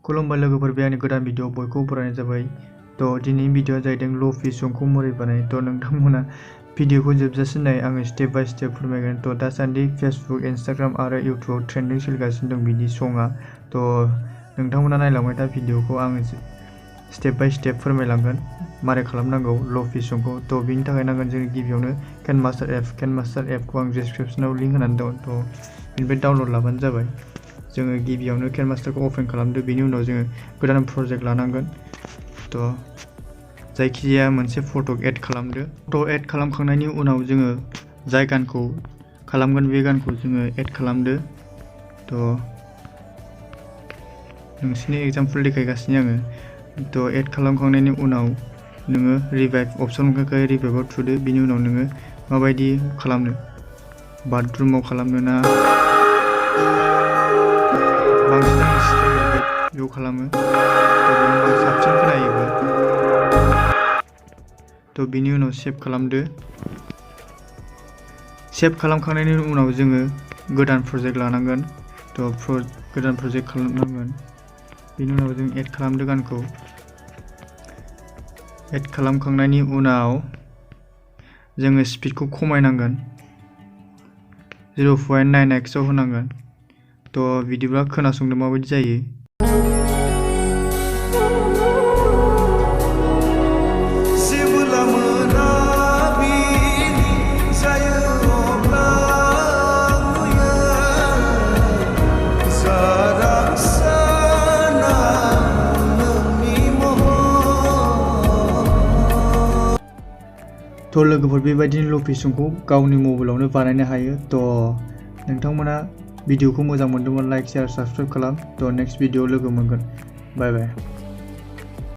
खुलुमबाय लोगोफोर, बे आंनि गोदान भिडिअ बयखौबो बरायनाय जाबाय। दिनैनि भिडिअआ जाहैदों लफि संखौ मोरै बानाय। नोंथांमोना भिडिअखौ जोबजासिम नाय, आङो स्टेप बाय स्टेप फोरमायगोन। दासान्दि फेसबुक, इन्स्टाग्राम आरो इउटुबाव ट्रेन्डिं सोलिगासिनो दं बिदि सङा। नोंथांमोना नायलांबाय था भिडिअखौ, आङो स्टेप बाय स्टेप फोरमायलांगोन मारै खालामनांगौ लफि संखौ। बिनि थाखाय नांगोन जोंनो गिबियावनो केनमास्टार एपखौ आं डिसक्रिपसनाव लिंक होनानै दं। बेनिफ्राय डाउनलड लाबानो जाबाय। जोङो गिबियावनो केनमास्टारखौ अपेन खालामदो, बेनि उनाव जोङो गोदान प्रजेक्ट लानांगोन। जायखिजाया मोनसे फट' एड खालामदो। फट' एड खालामखांनायनि उनाव जोङो जाय गानखौ खालामगोन बे गानखौ जोङो एड खालामदो। नोंसिनि एग्जामपोल देखायगासिनो आङो। एड खालामखांनायनि उनाव नोङो रिभाइभ अपसनखौ रिभाइभआव थुदो। बिनि उनाव नोङो माबायदि खालामनो, बाथरुमाव खालामनो ना बांसिन बेयाव खालामो, साबसिन खोनायोबो। बिनि उनाव सेभ खालामदो। सेभ खालामखांनायनि उनाव जोङो गोदान प्रजेक्ट लानांगोन। गोदान प्रजेक्ट खालामनांगोन। बेनि उनाव जों एड खालामदो गानखौ। एड खालामखांनायनि उनाव जोङो स्पिडखौ खमायनांगोन, 0.9x आव होनांगोन। बिदिब्ला खोनासंदो माबायदि जायो। लोगोफोर, बेबायदिनो लफि संखौ गावनि मबाइलावनो बानायनो हायो। नोंथांमोना भिडिअखौ मोजां मोनदोंबा लाइक, शेयार, साबस्क्राइब खालाम। नेक्स्ट भिडिअ लोगो मोनगोन। बाय बाय।